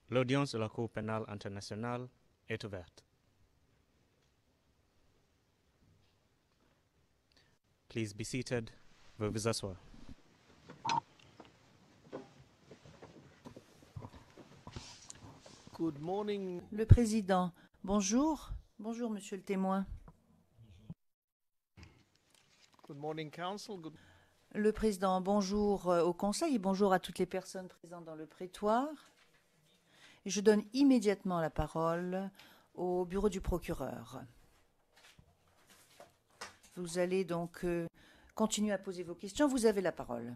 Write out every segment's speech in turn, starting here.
L'audience de la Cour pénale internationale est ouverte. Please be seated. Veuillez vous asseoir. Good morning. Le président, bonjour. Bonjour, monsieur le témoin. Good morning, Council. Le président, bonjour au Conseil et bonjour à toutes les personnes présentes dans le prétoire. Je donne immédiatement la parole au bureau du procureur. Vous allez donc continuer à poser vos questions. Vous avez la parole.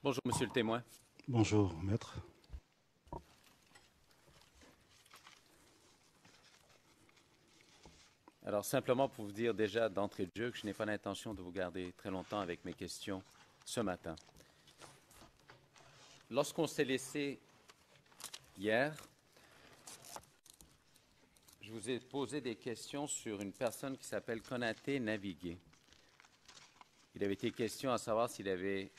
Bonjour, monsieur le témoin. Bonjour, maître. Alors, simplement pour vous dire déjà d'entrée de jeu que je n'ai pas l'intention de vous garder très longtemps avec mes questions ce matin. Lorsqu'on s'est laissé hier, je vous ai posé des questions sur une personne qui s'appelle Konaté Navigué. Il avait été question à savoir s'il avait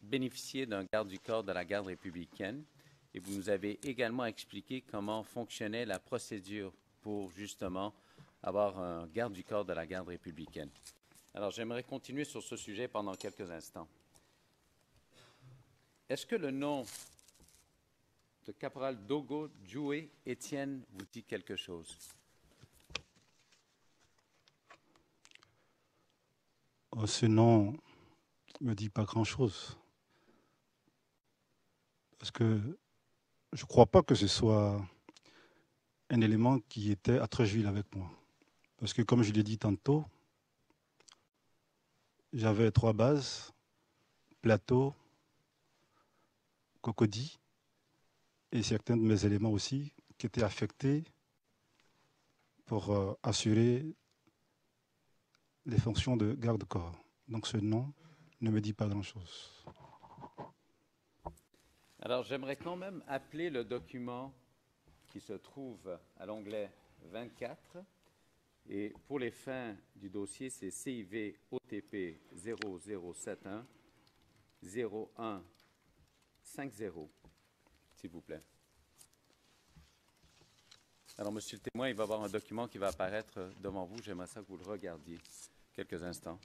bénéficié d'un garde du corps de la garde républicaine et vous nous avez également expliqué comment fonctionnait la procédure pour justement avoir un garde du corps de la garde républicaine. Alors, j'aimerais continuer sur ce sujet pendant quelques instants. Est-ce que le nom de caporal Dogo Djoué Étienne vous dit quelque chose? Ce nom ne me dit pas grand-chose. Parce que je ne crois pas que ce soit un élément qui était à Trècheville avec moi. Parce que comme je l'ai dit tantôt, j'avais 3 bases, Plateau, Cocody, et certains de mes éléments aussi qui étaient affectés pour assurer les fonctions de garde-corps. Donc ce nom ne me dit pas grand-chose. Alors, j'aimerais quand même appeler le document qui se trouve à l'onglet 24. Et pour les fins du dossier, c'est CIV OTP 0071 0150, s'il vous plaît. Alors, monsieur le témoin, il va y avoir un document qui va apparaître devant vous. J'aimerais ça que vous le regardiez quelques instants.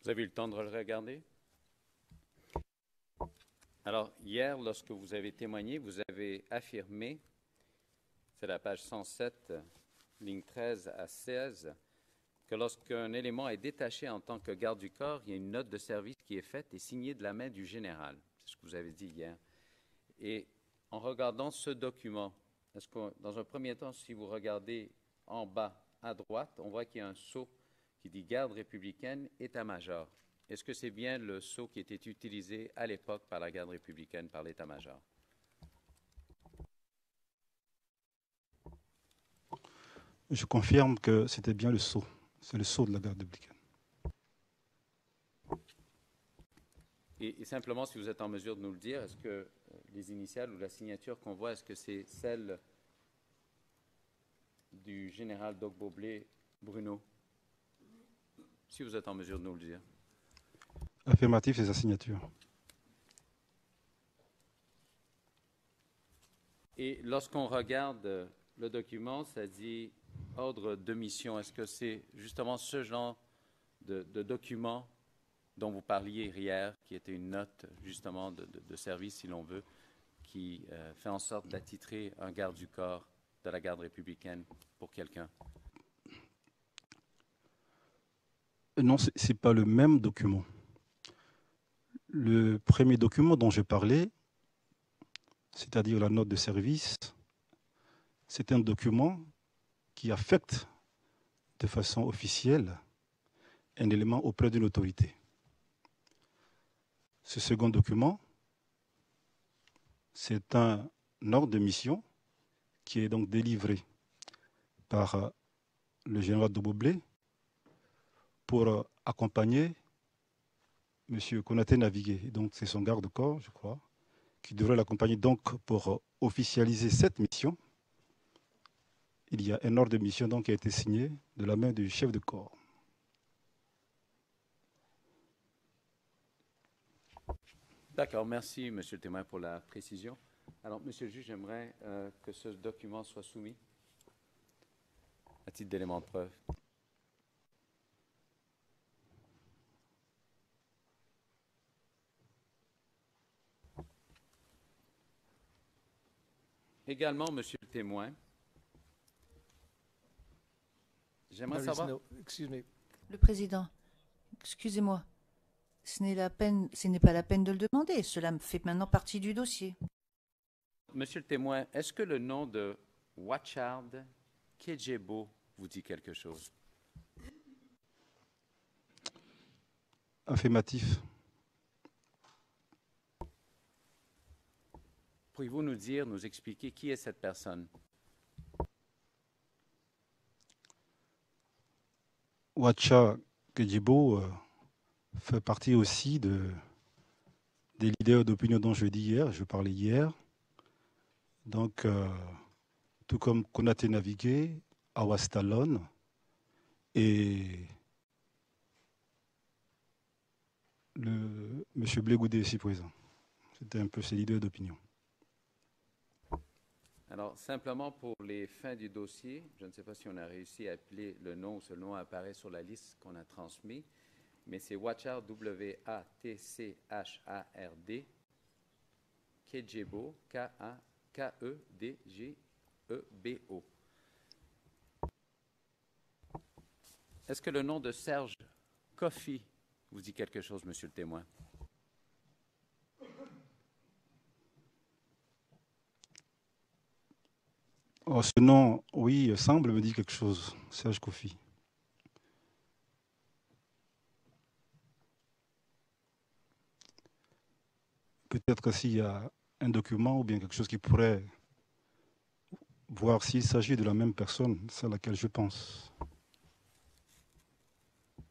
Vous avez eu le temps de le regarder? Alors, hier, lorsque vous avez témoigné, vous avez affirmé, c'est la page 107, ligne 13 à 16, que lorsqu'un élément est détaché en tant que garde du corps, il y a une note de service qui est faite et signée de la main du général. C'est ce que vous avez dit hier. Et en regardant ce document, est-ce que, dans un premier temps, si vous regardez en bas à droite, on voit qu'il y a un sceau qui dit garde républicaine, état-major. Est-ce que c'est bien le sceau qui était utilisé à l'époque par la garde républicaine, par l'état-major? Je confirme que c'était bien le sceau. C'est le sceau de la garde républicaine. Et simplement, si vous êtes en mesure de nous le dire, est-ce que les initiales ou la signature qu'on voit, est-ce que c'est celle du général Dogboblé Bruno? Si vous êtes en mesure de nous le dire. Affirmatif, c'est sa signature. Et lorsqu'on regarde le document, ça dit ordre de mission. Est-ce que c'est justement ce genre de document dont vous parliez hier, qui était une note justement de service, si l'on veut, qui fait en sorte d'attitrer un garde du corps de la garde républicaine pour quelqu'un? Non, ce n'est pas le même document. Le premier document dont je parlais, c'est-à-dire la note de service, c'est un document qui affecte de façon officielle un élément auprès d'une autorité. Ce second document, c'est un ordre de mission qui est donc délivré par le général de Boblé pour accompagner M. Konaté Navigué. Donc c'est son garde-corps, je crois, qui devrait l'accompagner donc pour officialiser cette mission. Il y a un ordre de mission donc qui a été signé de la main du chef de corps. D'accord, merci, Monsieur le témoin, pour la précision. Alors, Monsieur le juge, j'aimerais que ce document soit soumis à titre d'élément de preuve. Également, Monsieur le témoin, j'aimerais There is savoir... no- excuse me. Le président, excusez-moi, ce n'est pas la peine de le demander. Cela fait maintenant partie du dossier. Monsieur le témoin, est-ce que le nom de Wachard Kejebo vous dit quelque chose? Affirmatif. Pourriez-vous nous expliquer qui est cette personne? Wacha Kedjibo fait partie aussi des leaders d'opinion dont je parlais hier. Donc, tout comme Konaté Navigué, Awas Talon et M. Blé-Goudé ici présent. C'était un peu ces leaders d'opinion. Alors, simplement pour les fins du dossier, je ne sais pas si on a réussi à appeler le nom ou ce nom apparaît sur la liste qu'on a transmise, mais c'est Wachard, W-A-T-C-H-A-R-D, Kejebo, K-E-D-G-E-B-O. Est-ce que le nom de Serge Kofi vous dit quelque chose, Monsieur le témoin? Oh, ce nom, oui, semble me dire quelque chose, Serge Kofi. Peut-être s'il y a un document ou bien quelque chose qui pourrait voir s'il s'agit de la même personne, c'est à laquelle je pense.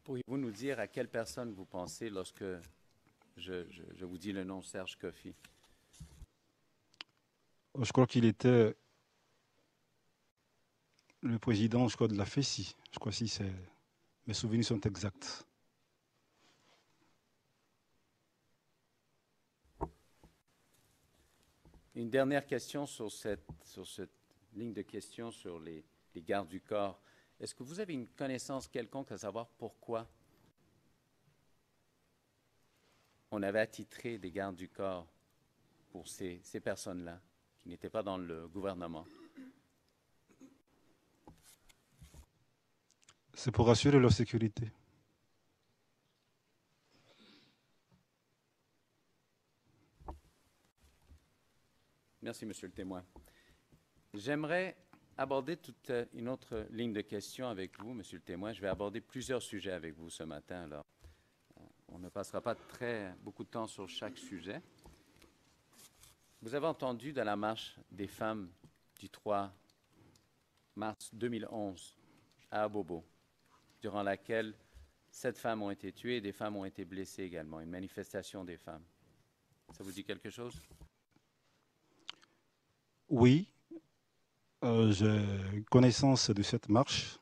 Pourriez-vous nous dire à quelle personne vous pensez lorsque je vous dis le nom Serge Kofi? Je crois qu'il était le président, je crois, de la FESI. Je crois si mes souvenirs sont exacts. Une dernière question sur cette ligne de questions sur les gardes du corps. Est-ce que vous avez une connaissance quelconque à savoir pourquoi on avait attitré des gardes du corps pour ces personnes-là qui n'étaient pas dans le gouvernement? C'est pour assurer leur sécurité. Merci, Monsieur le témoin. J'aimerais aborder toute une autre ligne de questions avec vous, Monsieur le témoin. Je vais aborder plusieurs sujets avec vous ce matin. Alors, on ne passera pas beaucoup de temps sur chaque sujet. Vous avez entendu de la marche des femmes du 3 mars 2011 à Abobo, durant laquelle 7 femmes ont été tuées et des femmes ont été blessées également, une manifestation des femmes. Ça vous dit quelque chose? Oui, j'ai connaissance de cette marche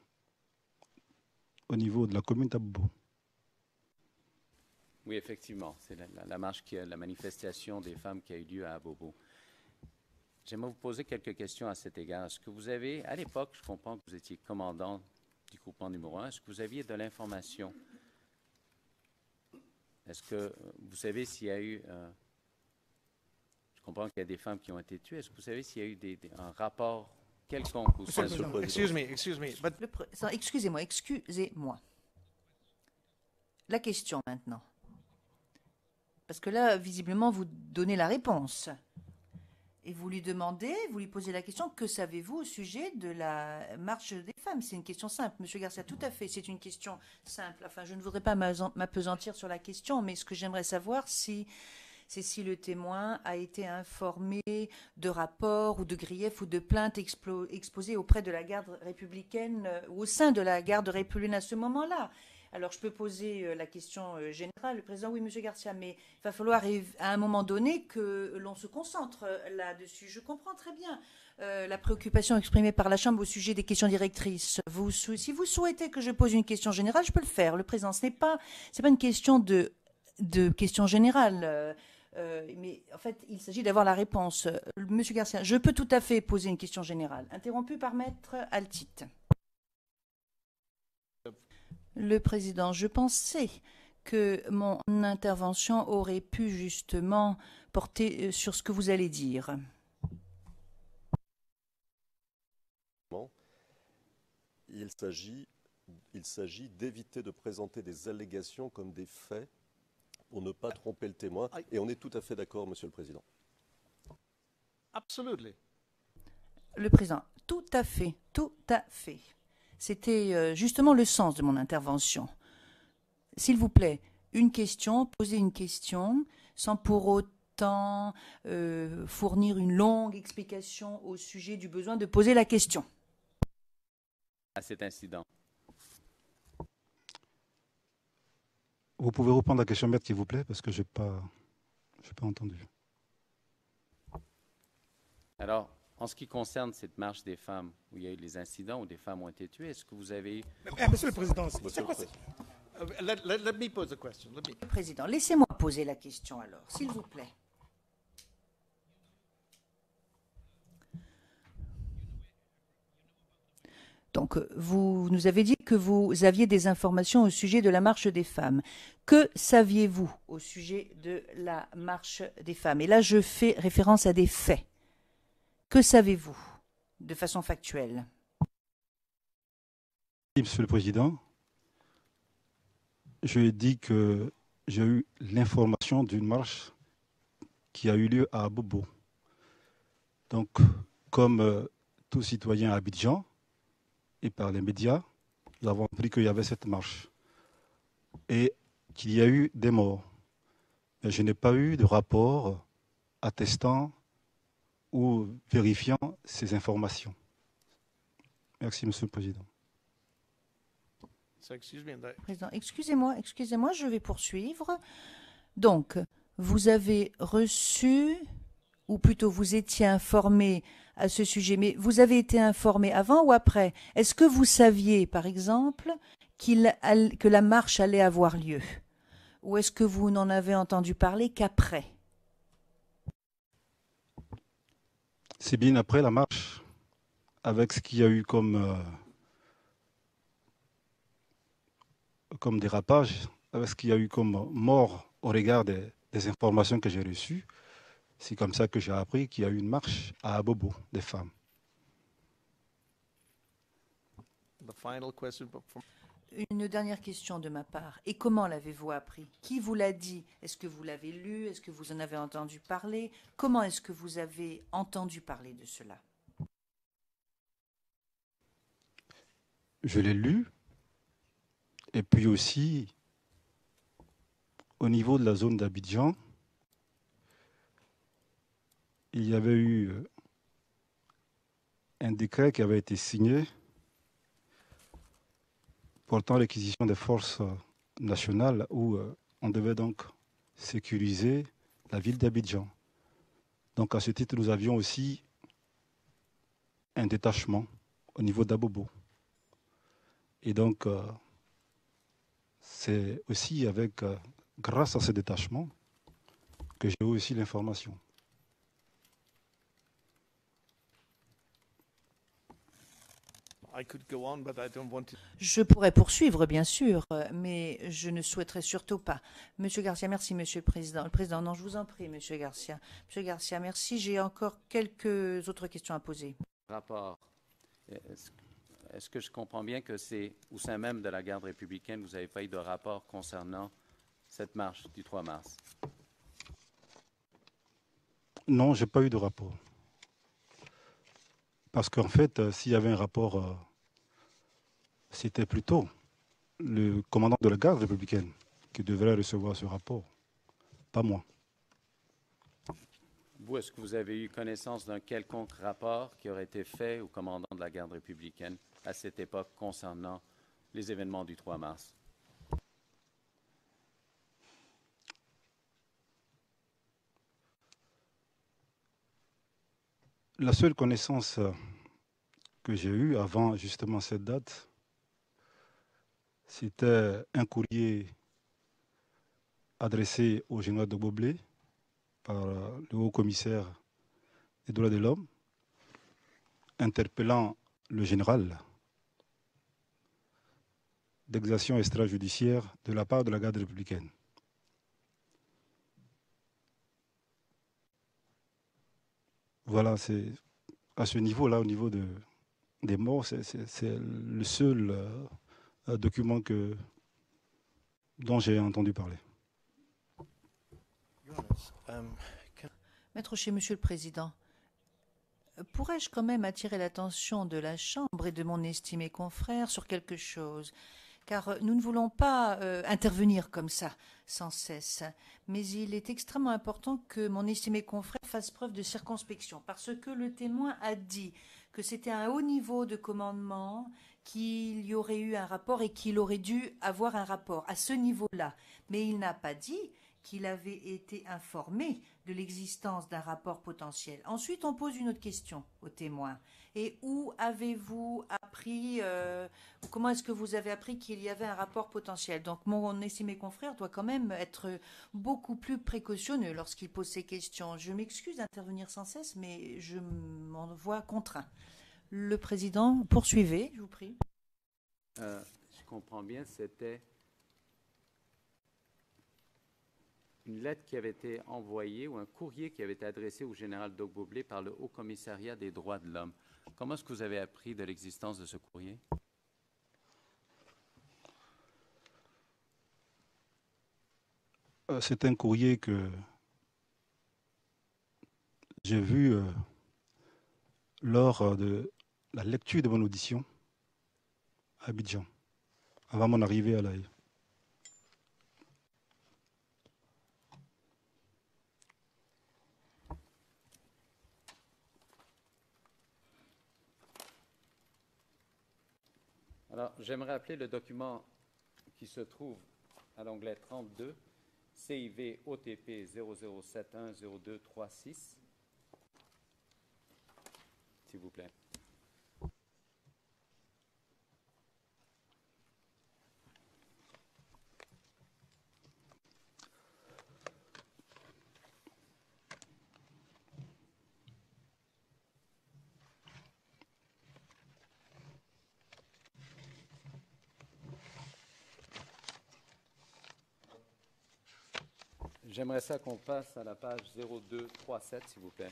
au niveau de la commune d'Abobo. Oui, effectivement, c'est la marche, la manifestation des femmes qui a eu lieu à Abobo. J'aimerais vous poser quelques questions à cet égard. Est-ce que vous avez, à l'époque, je comprends que vous étiez commandant du groupement numéro 1, est-ce que vous aviez de l'information? Est-ce que vous savez s'il y a eu... je comprends qu'il y a des femmes qui ont été tuées. Est-ce que vous savez s'il y a eu un rapport quelconque au sein de... Excuse me, but Excusez-moi. La question maintenant. Parce que là, visiblement, vous donnez la réponse. Et vous lui demandez, vous lui posez la question, que savez-vous au sujet de la marche des femmes? C'est une question simple, Monsieur Garcia, tout à fait, c'est une question simple. Enfin, je ne voudrais pas m'apesantir sur la question, mais ce que j'aimerais savoir, c'est si le témoin a été informé de rapports ou de griefs ou de plaintes exposées auprès de la garde républicaine ou au sein de la garde républicaine à ce moment-là. Alors, je peux poser la question générale. Le président, oui, Monsieur Garcia, mais il va falloir à un moment donné que l'on se concentre là-dessus. Je comprends très bien la préoccupation exprimée par la Chambre au sujet des questions directrices. Si vous souhaitez que je pose une question générale, je peux le faire. Le président, c'est pas une question de question générale. Mais en fait, il s'agit d'avoir la réponse. Monsieur Garcia, je peux tout à fait poser une question générale. Interrompu par Maître Altit. Le président, je pensais que mon intervention aurait pu justement porter sur ce que vous allez dire. Il s'agit d'éviter de présenter des allégations comme des faits pour ne pas tromper le témoin. Et on est tout à fait d'accord, Monsieur le Président. Absolutely. Le président, tout à fait, tout à fait. C'était justement le sens de mon intervention. S'il vous plaît, posez une question sans pour autant fournir une longue explication au sujet du besoin de poser la question. À cet incident. Vous pouvez reprendre la question, maître, s'il vous plaît, parce que je n'ai pas entendu. Alors, en ce qui concerne cette marche des femmes, où il y a eu les incidents où des femmes ont été tuées, est-ce que vous avez... Monsieur le Président, Monsieur le Président. let me pose a question. Le président, laissez-moi poser la question alors, s'il vous plaît. Donc, vous nous avez dit que vous aviez des informations au sujet de la marche des femmes. Que saviez-vous au sujet de la marche des femmes? Et là, je fais référence à des faits. Que savez-vous de façon factuelle? Monsieur le Président, je dis que j'ai eu l'information d'une marche qui a eu lieu à Abobo. Donc, comme tout citoyen à Abidjan, et par les médias, nous avons appris qu'il y avait cette marche et qu'il y a eu des morts. Mais je n'ai pas eu de rapport attestant ou vérifiant ces informations. Merci, Monsieur le Président. So, excuse me. Président, excusez-moi, je vais poursuivre. Donc, vous avez reçu, ou plutôt vous étiez informé à ce sujet, mais vous avez été informé avant ou après? Est-ce que vous saviez, par exemple, que la marche allait avoir lieu? Ou est-ce que vous n'en avez entendu parler qu'après? C'est bien après la marche, avec ce qu'il y a eu comme dérapage, avec ce qu'il y a eu comme mort au regard des informations que j'ai reçues. C'est comme ça que j'ai appris qu'il y a eu une marche à Abobo des femmes. The final question Une dernière question de ma part. Et comment l'avez-vous appris? Qui vous l'a dit? Est-ce que vous l'avez lu? Est-ce que vous en avez entendu parler? Comment est-ce que vous avez entendu parler de cela? Je l'ai lu. Et puis aussi, au niveau de la zone d'Abidjan, il y avait eu un décret qui avait été signé portant l'acquisition des forces nationales où on devait donc sécuriser la ville d'Abidjan. Donc à ce titre, nous avions aussi un détachement au niveau d'Abobo. Et donc, c'est aussi grâce à ce détachement que j'ai eu aussi l'information. Je pourrais poursuivre, bien sûr, mais je ne souhaiterais surtout pas. Monsieur Garcia, merci, Monsieur le Président. Le Président, non, je vous en prie, Monsieur Garcia. Monsieur Garcia, merci. J'ai encore quelques autres questions à poser. Rapport. Est-ce que je comprends bien que c'est au sein même de la garde républicaine, vous n'avez pas eu de rapport concernant cette marche du 3 mars? Non, je n'ai pas eu de rapport. Parce qu'en fait, s'il y avait un rapport, c'était plutôt le commandant de la garde républicaine qui devrait recevoir ce rapport, pas moi. Vous, est-ce que vous avez eu connaissance d'un quelconque rapport qui aurait été fait au commandant de la garde républicaine à cette époque concernant les événements du 3 mars? La seule connaissance que j'ai eue avant justement cette date, c'était un courrier adressé au général de Boblé par le haut-commissaire des droits de l'homme, interpellant le général d'exaction extrajudiciaire de la part de la garde républicaine. Voilà, c'est à ce niveau-là, au niveau des morts, c'est le seul document dont j'ai entendu parler. Maître Rocher, Monsieur le Président, pourrais-je quand même attirer l'attention de la Chambre et de mon estimé confrère sur quelque chose? Car nous ne voulons pas intervenir comme ça, sans cesse. Mais il est extrêmement important que mon estimé confrère fasse preuve de circonspection, parce que le témoin a dit que c'était à un haut niveau de commandement, qu'il y aurait eu un rapport et qu'il aurait dû avoir un rapport à ce niveau-là. Mais il n'a pas dit qu'il avait été informé de l'existence d'un rapport potentiel. Ensuite, on pose une autre question au témoin. Et où avez-vous appris, comment est-ce que vous avez appris qu'il y avait un rapport potentiel? Donc, mon estimé confrère doit quand même être beaucoup plus précautionneux lorsqu'il pose ces questions. Je m'excuse d'intervenir sans cesse, mais je m'en vois contraint. Le président, poursuivez, je vous prie. Je comprends bien, c'était une lettre qui avait été envoyée ou un courrier qui avait été adressé au général Dogboblé par le Haut-Commissariat des droits de l'homme. Comment est-ce que vous avez appris de l'existence de ce courrier? C'est un courrier que j'ai vu lors de la lecture de mon audition à Abidjan, avant mon arrivée à l'Aïe. Alors, j'aimerais appeler le document qui se trouve à l'onglet 32, CIV OTP 00710236, s'il vous plaît. J'aimerais ça qu'on passe à la page 0237, s'il vous plaît.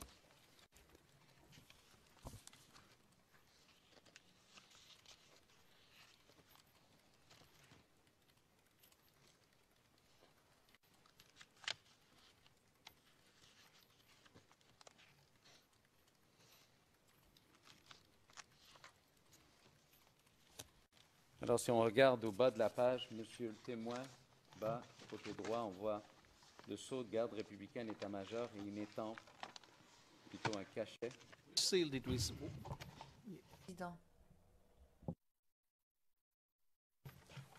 Alors, si on regarde au bas de la page, monsieur le témoin, bas, côté droit, on voit le sceau de garde républicaine état-major et une étampe, plutôt un cachet. Sealed it with Président.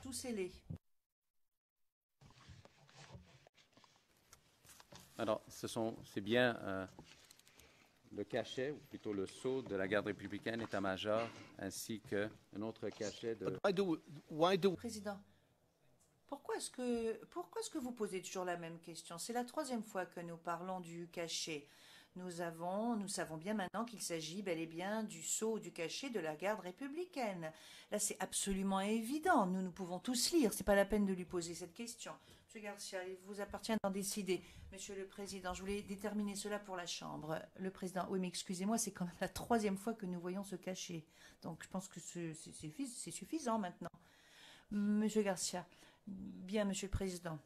Tout scellé. Alors, c'est bien le cachet, ou plutôt le sceau de la garde républicaine état-major, ainsi qu'un autre cachet de... But why do Président, pourquoi est-ce que vous posez toujours la même question? C'est la troisième fois que nous parlons du cachet. Nous savons bien maintenant qu'il s'agit bel et bien du sceau ou du cachet de la garde républicaine. Là, c'est absolument évident. Nous pouvons tous lire. C'est pas la peine de lui poser cette question. Monsieur Garcia, il vous appartient d'en décider. Monsieur le Président, je voulais déterminer cela pour la Chambre. Le Président, oui, mais excusez-moi, c'est quand même la troisième fois que nous voyons ce cachet. Donc, je pense que c'est suffisant maintenant. Monsieur Garcia. Bien, Monsieur le Président.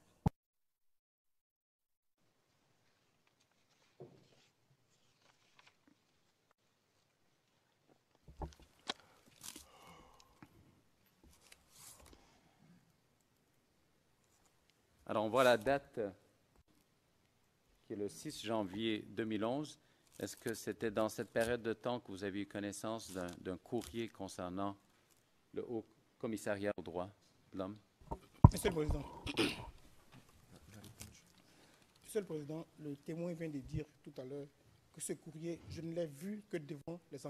Alors, on voit la date qui est le 6 janvier 2011. Est-ce que c'était dans cette période de temps que vous avez eu connaissance d'un courrier concernant le Haut Commissariat aux droits de l'homme? Monsieur le Président. Monsieur le Président, le témoin vient de dire tout à l'heure que ce courrier, je ne l'ai vu que devant les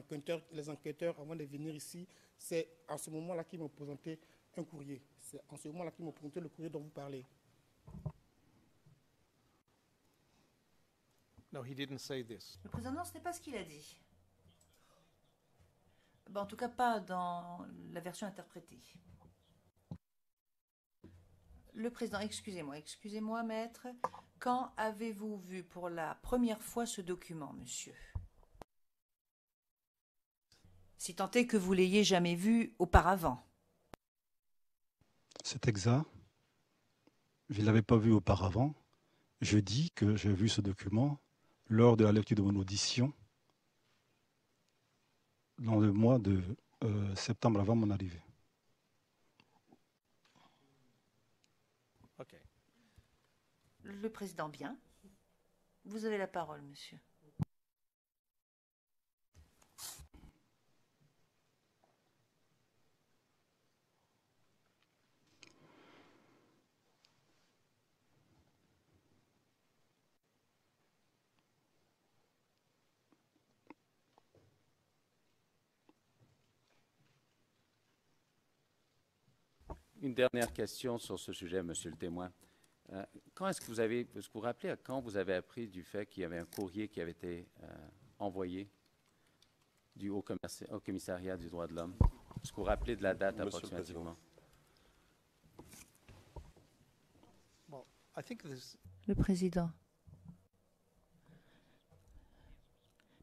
enquêteurs avant de venir ici. C'est à ce moment-là qu'ils m'ont présenté un courrier. C'est en ce moment-là qu'ils m'ont présenté le courrier dont vous parlez. No, he didn't say this. Le président, non, ce n'est pas ce qu'il a dit. Ben, en tout cas, pas dans la version interprétée. Le président, excusez-moi, maître. Quand avez-vous vu pour la première fois ce document, monsieur? Si tant est que vous l'ayez jamais vu auparavant. C'est exact. Je ne l'avais pas vu auparavant. Je dis que j'ai vu ce document lors de la lecture de mon audition dans le mois de septembre avant mon arrivée. Okay. Le président, bien. Vous avez la parole, monsieur. Une dernière question sur ce sujet, monsieur le témoin. Quand est-ce que vous vous rappelez à quand vous avez appris du fait qu'il y avait un courrier qui avait été envoyé du Haut Commissariat des droits de l'homme? Est-ce que vous vous rappelez de la date approximativement? Well, I think this. Le président.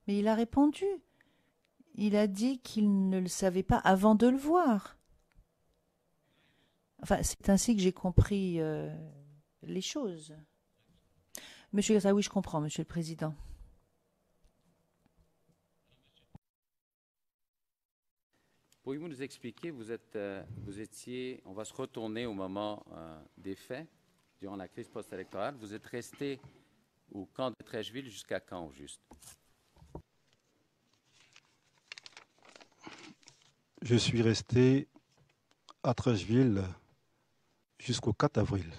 Mais il a répondu. Il a dit qu'il ne le savait pas avant de le voir. Enfin, c'est ainsi que j'ai compris les choses. Monsieur Gaza, oui, je comprends, monsieur le président. Pourriez-vous nous expliquer, vous étiez, on va se retourner au moment des faits, durant la crise post-électorale, vous êtes resté au camp de Trècheville jusqu'à quand, au juste? Je suis resté à Trècheville jusqu'au 4 avril.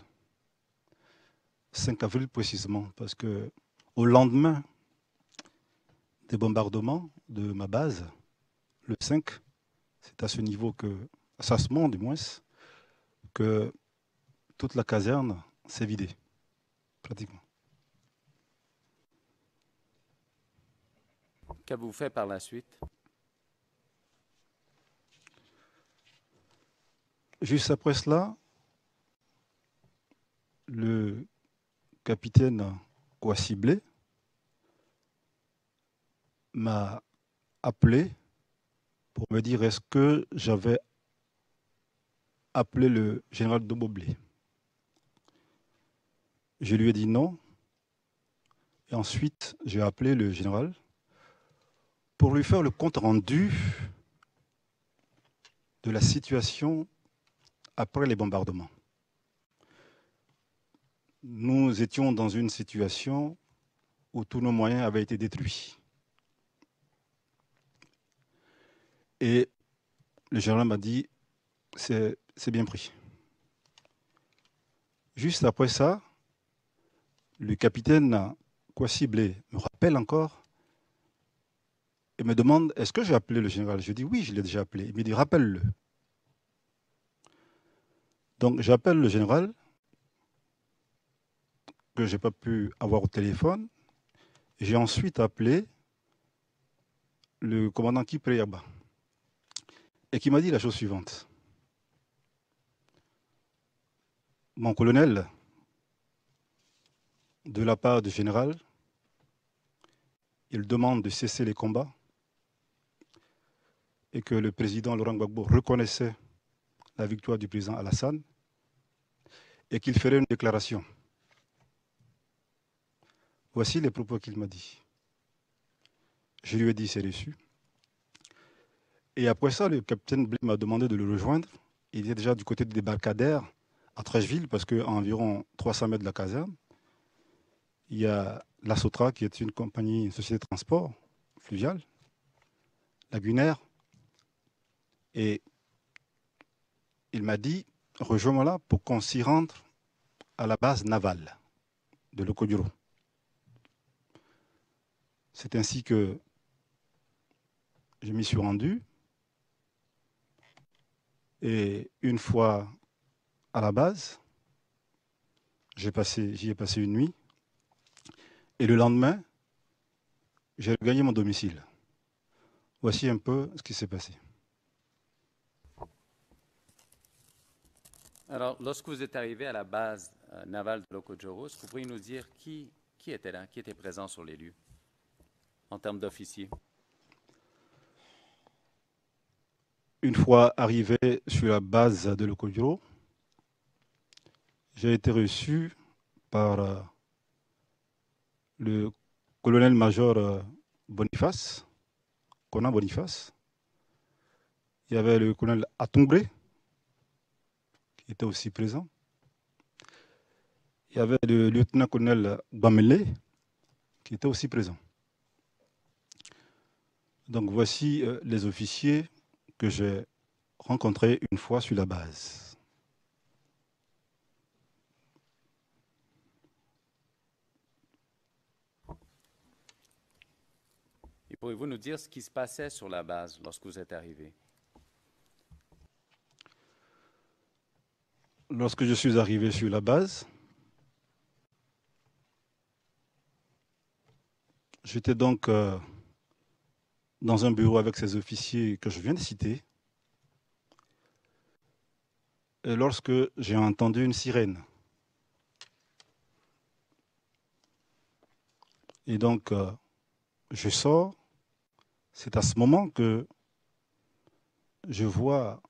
5 avril précisément, parce que au lendemain des bombardements de ma base, le 5, c'est à ce niveau que, à ce moment du moins, que toute la caserne s'est vidée, pratiquement. Qu'avez-vous fait par la suite? Juste après cela, le capitaine Kouassiblé m'a appelé pour me dire est-ce que j'avais appelé le général Doboblé. Je lui ai dit non. Et ensuite, j'ai appelé le général pour lui faire le compte rendu de la situation après les bombardements. Nous étions dans une situation où tous nos moyens avaient été détruits. Et le général m'a dit, c'est bien pris. Juste après ça, le capitaine Kouassiblé me rappelle encore et me demande, est-ce que j'ai appelé le général? Je dis, oui, je l'ai déjà appelé. Il me dit, rappelle-le. Donc j'appelle le général, que je n'ai pas pu avoir au téléphone. J'ai ensuite appelé le commandant Kipreyaba et qui m'a dit la chose suivante. Mon colonel, de la part du général, il demande de cesser les combats et que le président Laurent Gbagbo reconnaissait la victoire du président Alassane et qu'il ferait une déclaration. Voici les propos qu'il m'a dit. Je lui ai dit c'est reçu. Et après ça, le capitaine Blé m'a demandé de le rejoindre. Il était déjà du côté du débarcadère à Trècheville, parce qu'à environ 300 mètres de la caserne, il y a la Sotra, qui est une compagnie, une société de transport fluvial, lagunaire. Et il m'a dit, rejoins-moi là pour qu'on s'y rende à la base navale de Locoduro. C'est ainsi que je m'y suis rendu. Et une fois à la base, j'y ai passé une nuit. Et le lendemain, j'ai regagné mon domicile. Voici un peu ce qui s'est passé. Alors, lorsque vous êtes arrivé à la base navale de Locoduro, est-ce que vous pourriez nous dire qui était là, qui était présent sur les lieux, en termes d'officiers? Une fois arrivé sur la base de Locoduro, j'ai été reçu par le colonel-major Boniface, Conan Boniface. Il y avait le colonel Atumbré, qui était aussi présent. Il y avait le lieutenant-colonel Bamele, qui était aussi présent. Donc voici les officiers que j'ai rencontrés une fois sur la base. Et pourriez-vous nous dire ce qui se passait sur la base lorsque vous êtes arrivé? Lorsque je suis arrivé sur la base, j'étais donc dans un bureau avec ces officiers que je viens de citer. Et lorsque j'ai entendu une sirène, et donc je sors, c'est à ce moment que je vois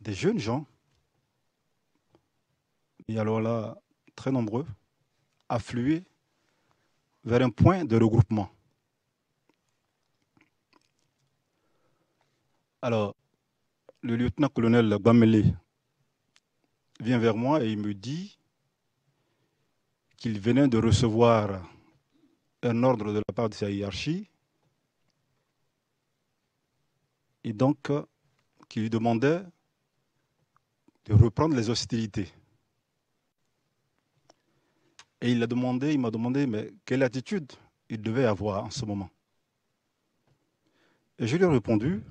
des jeunes gens, et alors là, très nombreux, affluer vers un point de regroupement. Alors, le lieutenant-colonel Bamele vient vers moi et il me dit qu'il venait de recevoir un ordre de la part de sa hiérarchie et donc qu'il lui demandait de reprendre les hostilités. Et il m'a demandé, mais quelle attitude il devait avoir en ce moment. Et je lui ai répondu,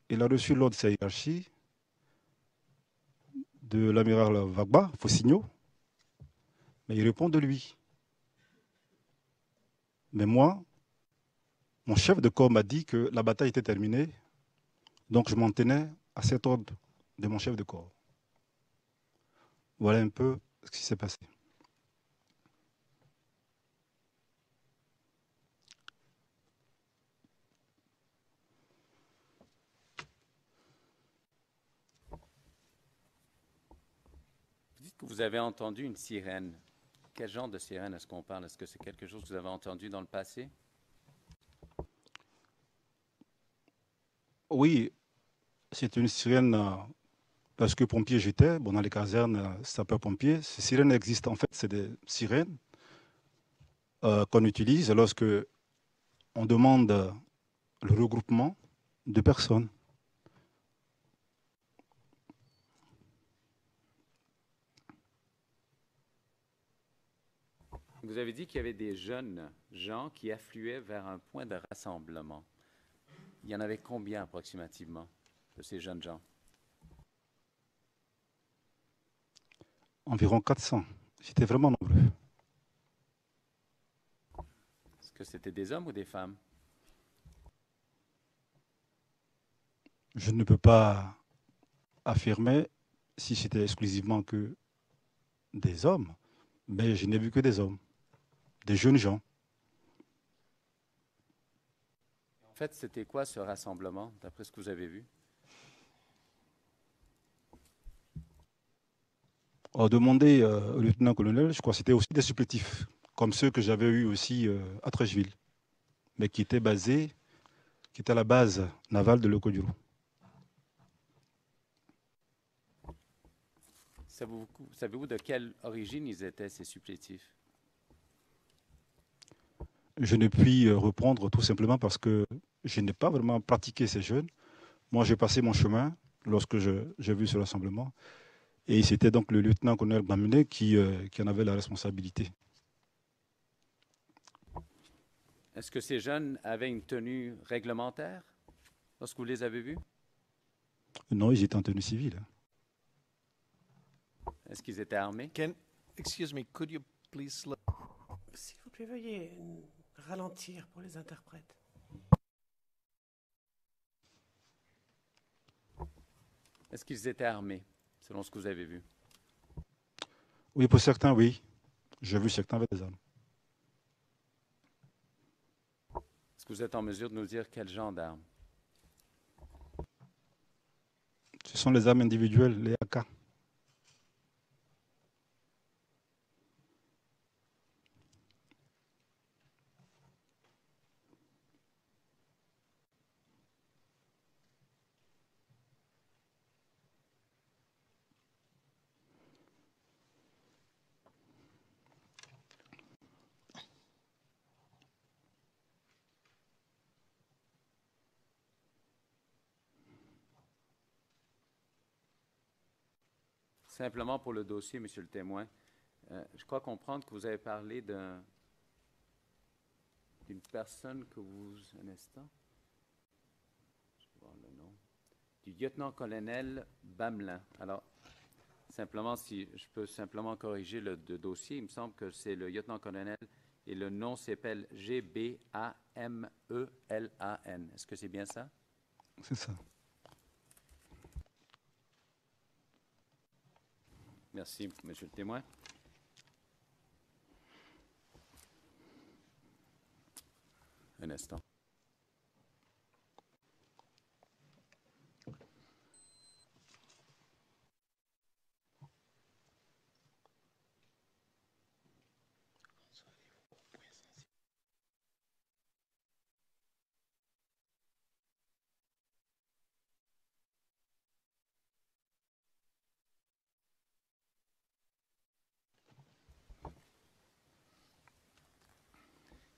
il a reçu l'ordre de sa hiérarchie de l'amiral Vagba, Fossigno, mais il répond de lui. Mais moi, mon chef de corps m'a dit que la bataille était terminée, donc je m'en tenais à cet ordre de mon chef de corps. Voilà un peu ce qui s'est passé. Vous dites que vous avez entendu une sirène. Quel genre de sirène est-ce qu'on parle? Est-ce que c'est quelque chose que vous avez entendu dans le passé? Oui, c'est une sirène, parce que pompier j'étais, bon, dans les casernes, sapeurs-pompiers. Ces sirènes existent, en fait, c'est des sirènes qu'on utilise lorsque on demande le regroupement de personnes. Vous avez dit qu'il y avait des jeunes gens qui affluaient vers un point de rassemblement. Il y en avait combien approximativement de ces jeunes gens? Environ 400. J'étais vraiment nombreux. Est-ce que c'était des hommes ou des femmes? Je ne peux pas affirmer si c'était exclusivement que des hommes, mais je n'ai vu que des hommes, des jeunes gens. En fait, c'était quoi ce rassemblement, d'après ce que vous avez vu? On a demandé au lieutenant-colonel, je crois que c'était aussi des supplétifs, comme ceux que j'avais eus aussi à Trècheville, mais qui étaient à la base navale de Locoduro. Savez-vous de quelle origine ils étaient, ces supplétifs? Je ne puis reprendre tout simplement parce que je n'ai pas vraiment pratiqué ces jeûnes. Moi, j'ai passé mon chemin lorsque j'ai vu ce rassemblement. Et c'était donc le lieutenant-colonel Bamene qui en avait la responsabilité. Est-ce que ces jeunes avaient une tenue réglementaire lorsque vous les avez vus? Non, ils étaient en tenue civile. Est-ce qu'ils étaient armés? Excuse me, could you please slow? S'il vous plaît, veuillez ralentir pour les interprètes. Est-ce qu'ils étaient armés, selon ce que vous avez vu? Oui, pour certains, oui. J'ai vu certains avec des armes. Est-ce que vous êtes en mesure de nous dire quel genre d'armes? Ce sont les armes individuelles, les AK. Simplement pour le dossier, Monsieur le témoin, je crois comprendre que vous avez parlé d'une personne que vous... Un instant. Je vais voir le nom. Du lieutenant-colonel Bamelin. Alors, simplement, si je peux simplement corriger le dossier, il me semble que c'est le lieutenant-colonel et le nom s'appelle G-B-A-M-E-L-A-N. Est-ce que c'est bien ça? C'est ça. Merci, Monsieur le témoin. Un instant.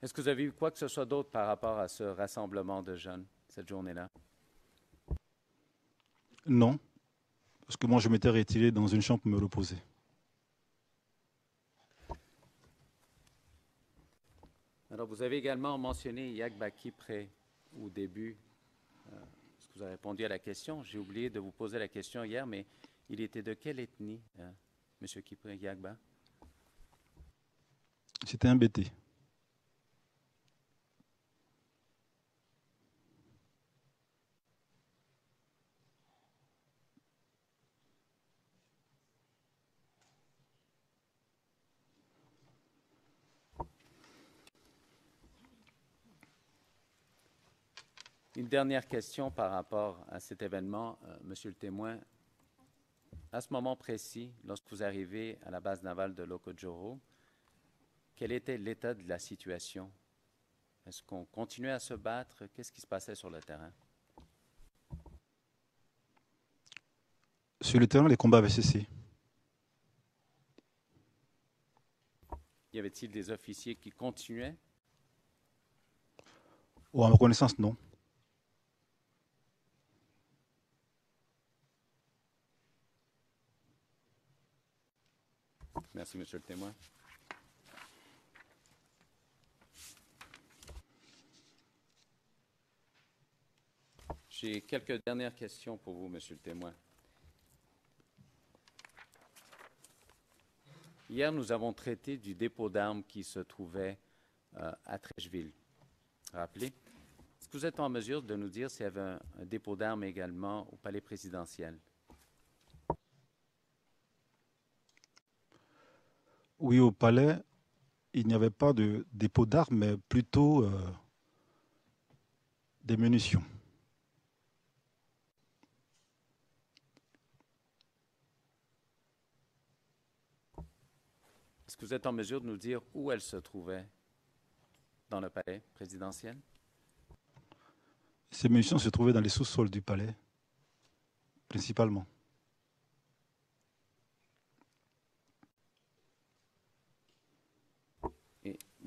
Est-ce que vous avez vu quoi que ce soit d'autre par rapport à ce rassemblement de jeunes, cette journée-là? Non, parce que moi, je m'étais retiré dans une chambre pour me reposer. Alors, vous avez également mentionné Yagba Kipré au début. Est-ce que vous avez répondu à la question? J'ai oublié de vous poser la question hier, mais il était de quelle ethnie, M. Kipré Yagba? C'était un BT. Une dernière question par rapport à cet événement, Monsieur le témoin. À ce moment précis, lorsque vous arrivez à la base navale de Locojoro, quel était l'état de la situation? Est-ce qu'on continuait à se battre? Qu'est-ce qui se passait sur le terrain? Sur le terrain, les combats avaient cessé. Y avait-il des officiers qui continuaient? Oh, à ma connaissance, non. Merci, Monsieur le témoin. J'ai quelques dernières questions pour vous, Monsieur le témoin. Hier, nous avons traité du dépôt d'armes qui se trouvait à Trècheville. Rappelez. Est-ce que vous êtes en mesure de nous dire s'il y avait un dépôt d'armes également au palais présidentiel? Oui, au palais, il n'y avait pas de dépôt d'armes, mais plutôt des munitions. Est-ce que vous êtes en mesure de nous dire où elles se trouvaient dans le palais présidentiel? Ces munitions se trouvaient dans les sous-sols du palais, principalement.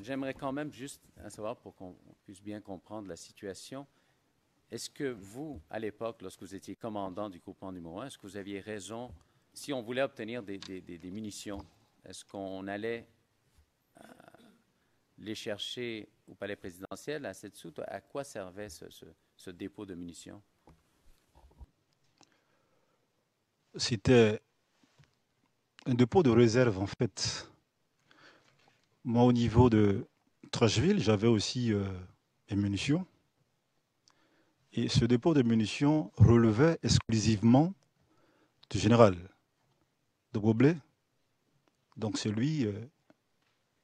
j'aimerais quand même juste savoir, pour qu'on puisse bien comprendre la situation, est-ce que vous, à l'époque, lorsque vous étiez commandant du groupement numéro 1, est-ce que vous aviez raison, si on voulait obtenir des munitions, est-ce qu'on allait les chercher au palais présidentiel, à Setsout? À quoi servait ce dépôt de munitions? C'était un dépôt de réserve, en fait. Moi, au niveau de Trècheville, j'avais aussi des munitions. Et ce dépôt de munitions relevait exclusivement du général de Goblet. Donc c'est lui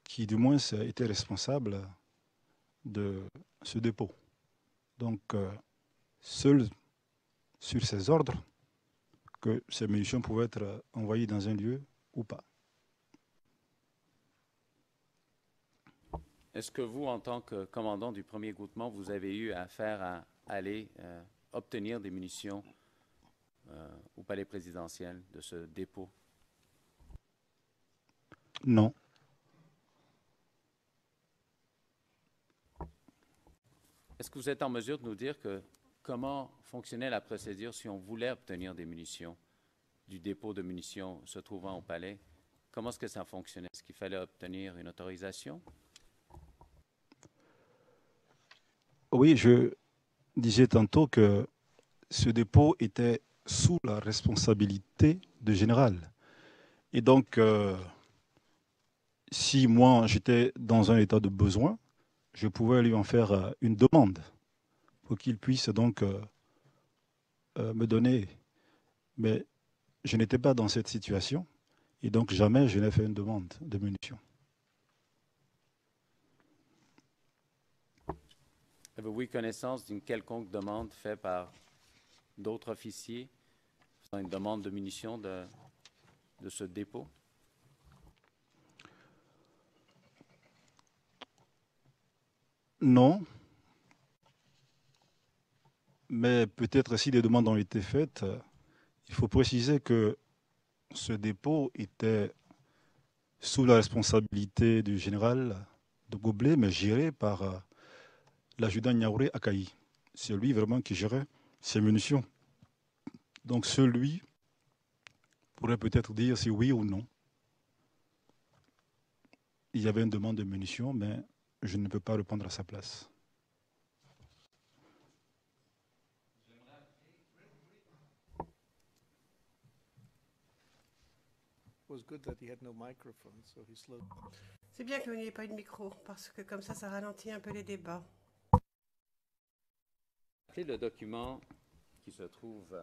qui, du moins, était responsable de ce dépôt. Donc, seul sur ses ordres que ces munitions pouvaient être envoyées dans un lieu ou pas. Est-ce que vous, en tant que commandant du premier groupement, vous avez eu affaire à aller obtenir des munitions au palais présidentiel de ce dépôt? Non. Est-ce que vous êtes en mesure de nous dire comment fonctionnait la procédure si on voulait obtenir des munitions du dépôt de munitions se trouvant au palais? Comment est-ce que ça fonctionnait? Est-ce qu'il fallait obtenir une autorisation? Oui, je disais tantôt que ce dépôt était sous la responsabilité du général. Et donc, si moi j'étais dans un état de besoin, je pouvais lui en faire une demande pour qu'il puisse donc me donner. Mais je n'étais pas dans cette situation et donc jamais je n'ai fait une demande de munitions. Avez-vous eu connaissance d'une quelconque demande faite par d'autres officiers faisant une demande de munitions de ce dépôt? Non. Mais peut-être si des demandes ont été faites, il faut préciser que ce dépôt était sous la responsabilité du général de Goblet, mais géré par l'adjudant Niaouré Akaï. C'est lui vraiment qui gérait ces munitions. Donc celui pourrait peut-être dire si oui ou non. Il y avait une demande de munitions, mais je ne peux pas répondre à sa place. C'est bien que vous n'ayez pas eu de micro, parce que comme ça ralentit un peu les débats. Appelez le document qui se trouve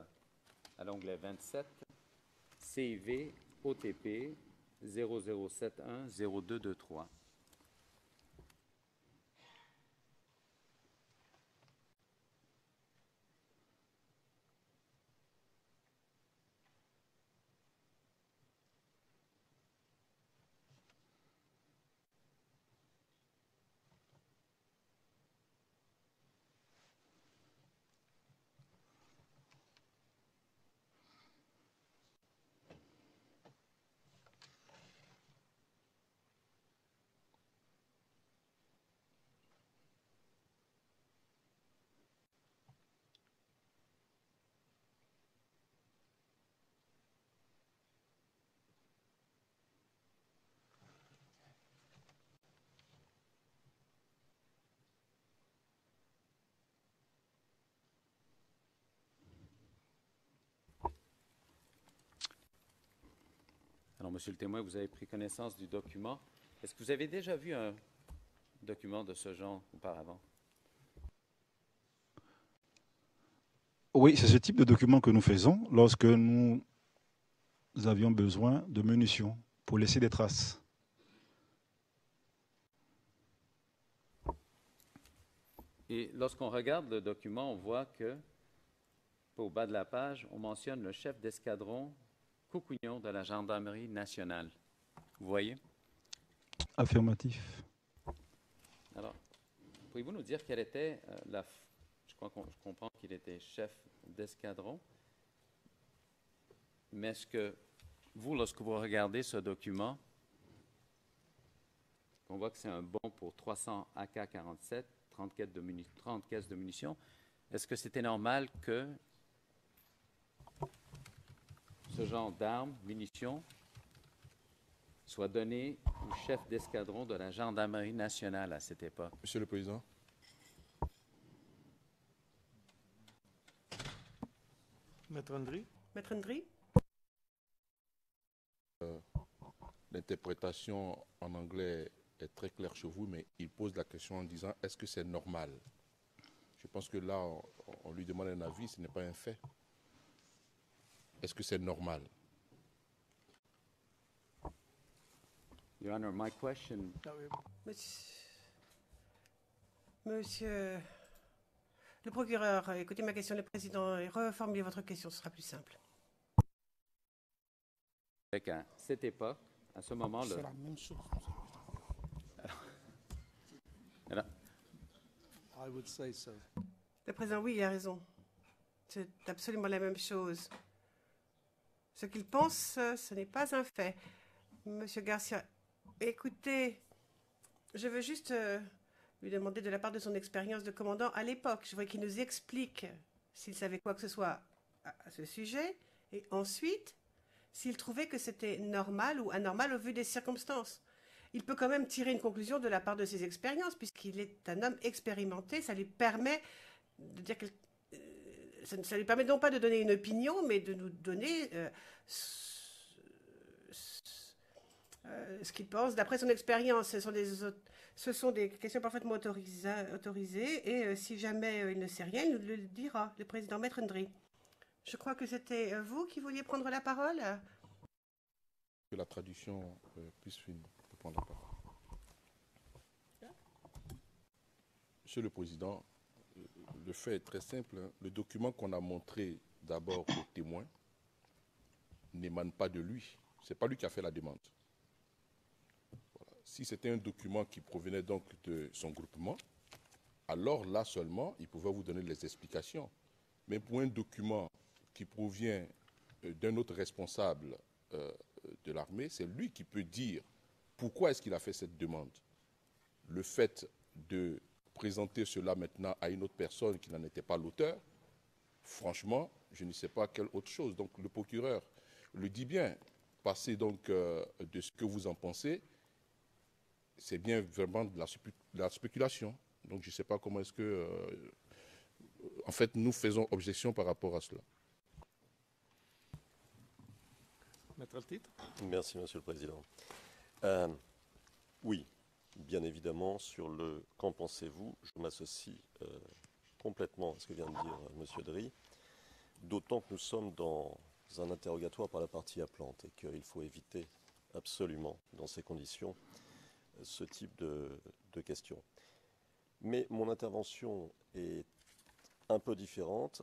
à l'onglet 27, CIV OTP 00710223. Alors, Monsieur le témoin, vous avez pris connaissance du document. Est-ce que vous avez déjà vu un document de ce genre auparavant? Oui, c'est ce type de document que nous faisons lorsque nous avions besoin de munitions pour laisser des traces. Et lorsqu'on regarde le document, on voit que, au bas de la page, on mentionne le chef d'escadron Coucougnon de la Gendarmerie nationale. Vous voyez? Affirmatif. Alors, pouvez-vous nous dire quelle était je comprends qu'il était chef d'escadron, mais est-ce que vous, lorsque vous regardez ce document, On voit que c'est un bon pour 300 AK-47, 30 caisses de munitions. Est-ce que c'était normal que ce genre d'armes, munitions, soit donné au chef d'escadron de la Gendarmerie nationale à cette époque? Monsieur le Président. Maître Ndri. Maître Ndri? L'interprétation en anglais est très claire chez vous, mais il pose la question en disant est-ce que c'est normal? Je pense que là, on lui demande un avis, ce n'est pas un fait. Est-ce que c'est normal? Your Honor, my question. Monsieur le procureur, écoutez ma question, le président, et reformulez votre question, ce sera plus simple. À cette époque, à ce moment-là. C'est la même chose. Alors, I would say so. Le président, oui, il a raison. C'est absolument la même chose. Ce qu'il pense, ce n'est pas un fait. Monsieur Garcia, écoutez, je veux juste lui demander de la part de son expérience de commandant à l'époque. Je voudrais qu'il nous explique s'il savait quoi que ce soit à ce sujet, et ensuite, s'il trouvait que c'était normal ou anormal au vu des circonstances. Il peut quand même tirer une conclusion de la part de ses expériences, puisqu'il est un homme expérimenté. Ça lui permet de dire ça lui permet non pas de donner une opinion, mais de nous donner ce qu'il pense d'après son expérience. Ce sont des questions parfaitement autorisées, et si jamais il ne sait rien, il nous le dira, le président Maître Ndri. Je crois que c'était vous qui vouliez prendre la parole. Que la traduction puisse prendre la parole. Monsieur le Président, le fait est très simple. Le document qu'on a montré d'abord aux témoins n'émane pas de lui. Ce n'est pas lui qui a fait la demande. Voilà. Si c'était un document qui provenait donc de son groupement, alors là seulement, il pouvait vous donner les explications. Mais pour un document qui provient d'un autre responsable de l'armée, c'est lui qui peut dire pourquoi est-ce qu'il a fait cette demande. Le fait de présenter cela maintenant à une autre personne qui n'en était pas l'auteur, franchement, je ne sais pas quelle autre chose. Donc le procureur le dit bien. Passez donc de ce que vous en pensez, c'est bien vraiment de la spéculation. Donc je ne sais pas comment est-ce que... en fait, nous faisons objection par rapport à cela. Maître Altitre. Merci, Monsieur le Président. Oui, bien évidemment, sur le « qu'en pensez-vous », je m'associe complètement à ce que vient de dire M. Dry, d'autant que nous sommes dans un interrogatoire par la partie appelante et qu'il faut éviter absolument, dans ces conditions, ce type de questions. Mais mon intervention est un peu différente.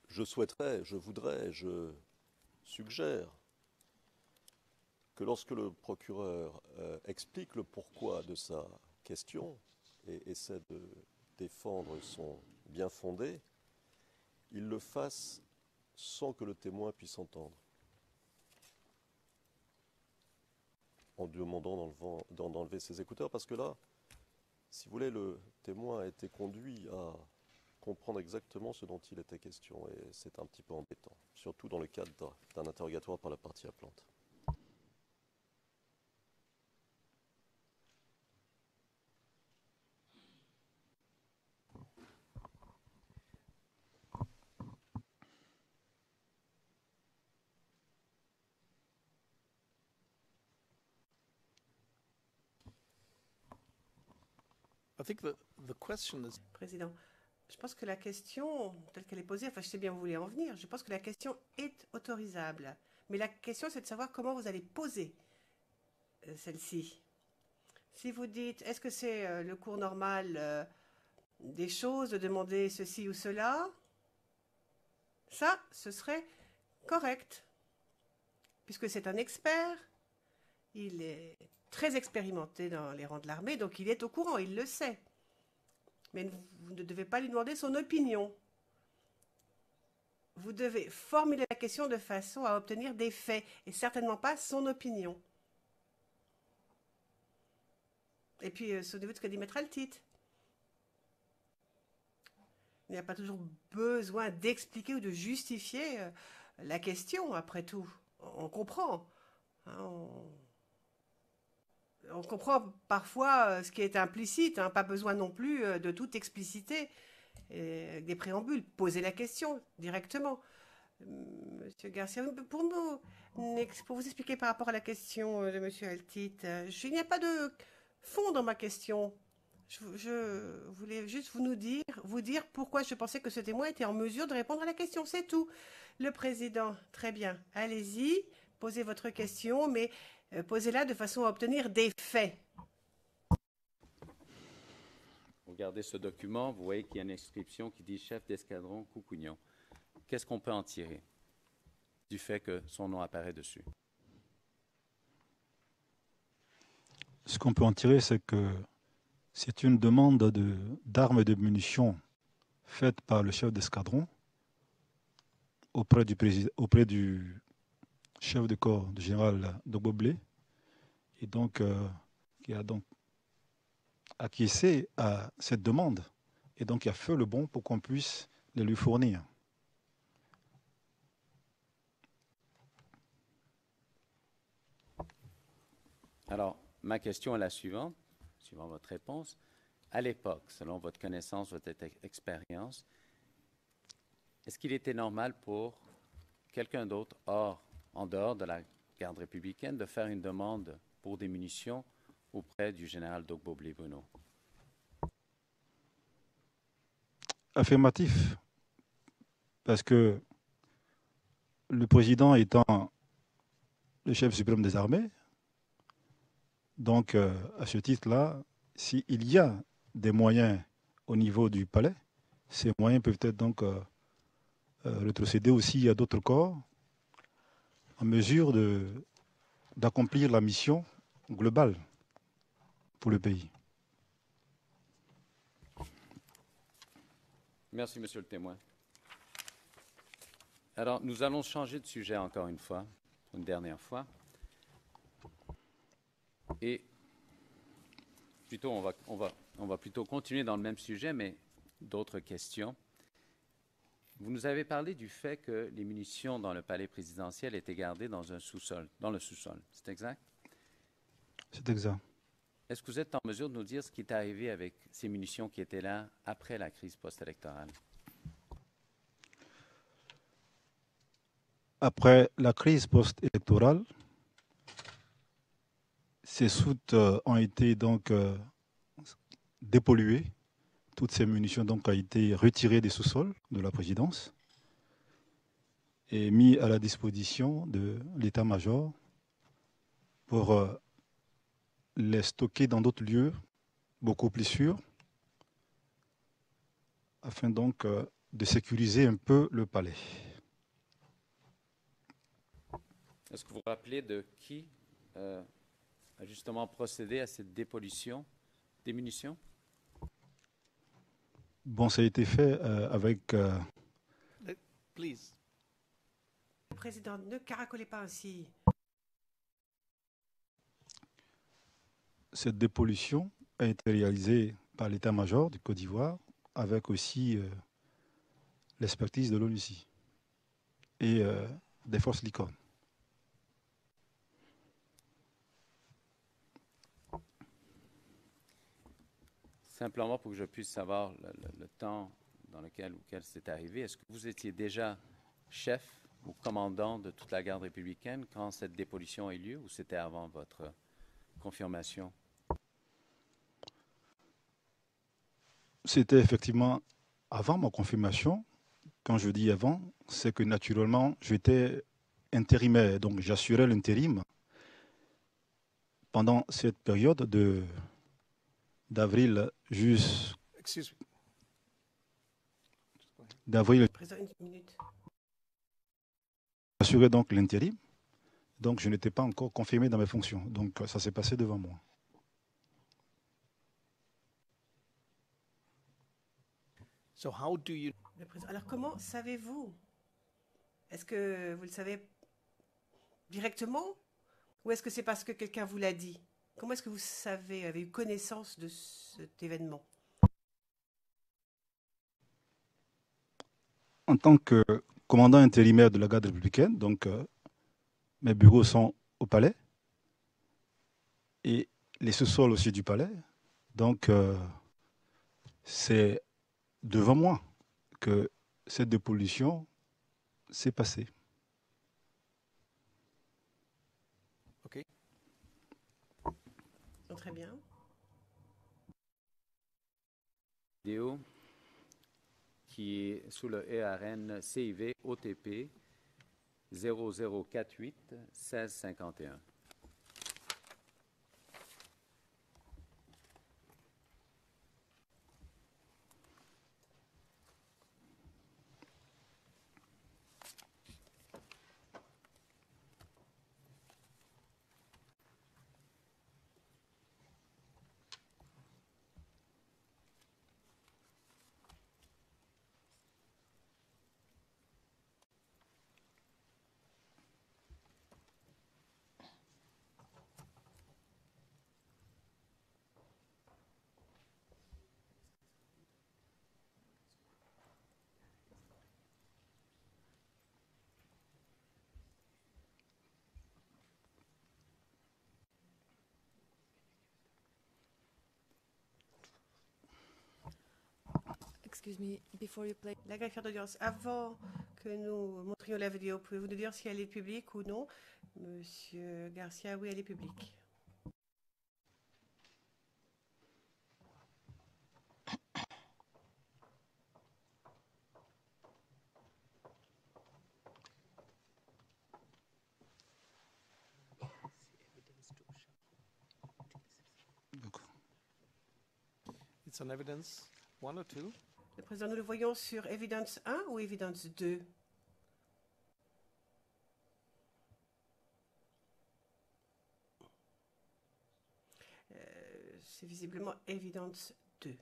Je souhaiterais, je voudrais, je suggère que lorsque le procureur explique le pourquoi de sa question et essaie de défendre son bien fondé, il le fasse sans que le témoin puisse entendre, en demandant d'enlever ses écouteurs, parce que là, si vous voulez, le témoin a été conduit à comprendre exactement ce dont il était question, et c'est un petit peu embêtant, surtout dans le cadre d'un interrogatoire par la partie appelante. I think the question is... Président, je pense que la question, telle qu'elle est posée, enfin je sais bien où vous voulez en venir, je pense que la question est autorisable. Mais la question, c'est de savoir comment vous allez poser celle-ci. Si vous dites, est-ce que c'est le cours normal des choses, de demander ceci ou cela, ça, ce serait correct. Puisque c'est un expert, il est très expérimenté dans les rangs de l'armée, donc il est au courant, il le sait. Mais vous ne devez pas lui demander son opinion. Vous devez formuler la question de façon à obtenir des faits, et certainement pas son opinion. Et puis, sur ce que dit Maître Altit. Il n'y a pas toujours besoin d'expliquer ou de justifier la question, après tout. On comprend. Hein, on comprend parfois ce qui est implicite, hein, pas besoin non plus de tout expliciter, des préambules. Posez la question directement. Monsieur Garcia, pour vous expliquer par rapport à la question de Monsieur Altit, il n'y a pas de fond dans ma question. Je voulais juste vous dire pourquoi je pensais que ce témoin était en mesure de répondre à la question, c'est tout. Le président, très bien, allez-y, posez votre question, mais posez-la de façon à obtenir des faits. Regardez ce document, vous voyez qu'il y a une inscription qui dit chef d'escadron Coucougnon. Qu'est-ce qu'on peut en tirer du fait que son nom apparaît dessus? Ce qu'on peut en tirer, c'est que c'est une demande d'armes et de munitions faite par le chef d'escadron auprès du chef de corps, du général Dogboblé, et donc qui a donc acquiescé à cette demande, et donc il a fait le bon pour qu'on puisse les lui fournir. Alors, ma question est la suivante, suivant votre réponse. À l'époque, selon votre connaissance, votre expérience, est-ce qu'il était normal pour quelqu'un d'autre, en dehors de la garde républicaine, de faire une demande pour des munitions auprès du général Dogboblé Bruno? Affirmatif, parce que le président étant le chef suprême des armées, donc à ce titre-là, s'il y a des moyens au niveau du palais, ces moyens peuvent être donc rétrocédés aussi à d'autres corps en mesure d'accomplir la mission globale pour le pays. Merci, Monsieur le témoin. Alors, nous allons changer de sujet encore une fois, une dernière fois. Et plutôt, on va plutôt continuer dans le même sujet, mais d'autres questions. Vous nous avez parlé du fait que les munitions dans le palais présidentiel étaient gardées dans un sous-sol, dans le sous-sol. C'est exact? C'est exact. Est-ce que vous êtes en mesure de nous dire ce qui est arrivé avec ces munitions qui étaient là après la crise post-électorale? Après la crise post-électorale, ces soutes ont été donc dépolluées. Toutes ces munitions donc ont été retirées des sous-sols de la présidence et mises à la disposition de l'état-major pour les stocker dans d'autres lieux beaucoup plus sûrs afin donc de sécuriser un peu le palais. Est-ce que vous vous rappelez de qui a justement procédé à cette dépollution des munitions? Bon, ça a été fait avec... Please. Président, ne caracolez pas ainsi. Cette dépollution a été réalisée par l'état-major du Côte d'Ivoire avec aussi l'expertise de l'ONUCI et des forces licornes. Simplement pour que je puisse savoir le temps dans lequel c'est arrivé, est-ce que vous étiez déjà chef ou commandant de toute la garde républicaine quand cette dépollution a eu lieu ou c'était avant votre confirmation? C'était effectivement avant ma confirmation. Quand je dis avant, c'est que naturellement, j'étais intérimaire, donc j'assurais l'intérim pendant cette période d'avril d'avril. J'assurais donc l'intérim, donc je n'étais pas encore confirmé dans mes fonctions. Donc ça s'est passé devant moi. So how do you... Alors comment savez-vous? Est-ce que vous le savez directement ou est-ce que c'est parce que quelqu'un vous l'a dit? Comment est-ce que vous avez eu connaissance de cet événement? En tant que commandant intérimaire de la garde républicaine, donc mes bureaux sont au palais et les sous-sols aussi du palais. Donc c'est devant moi que cette dépollution s'est passée. OK. Très bien. Vidéo qui est sous le ERN CIV OTP 0048 1651. Excuse me, before you play. La greffière d'audience, avant que nous montrions la vidéo, pouvez-vous nous dire si elle est publique ou non? Monsieur Garcia, oui, elle est publique. It's on evidence 1 or 2? Le président, nous le voyons sur évidence 1 ou évidence 2? C'est visiblement évidence 2.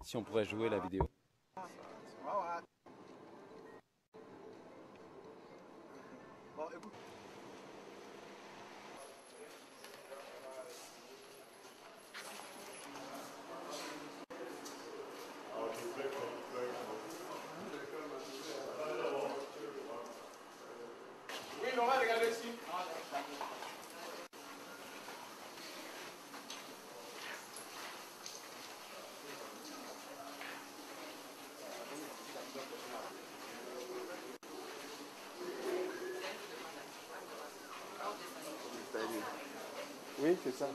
Si on pourrait jouer la vidéo. Oui, c'est ça.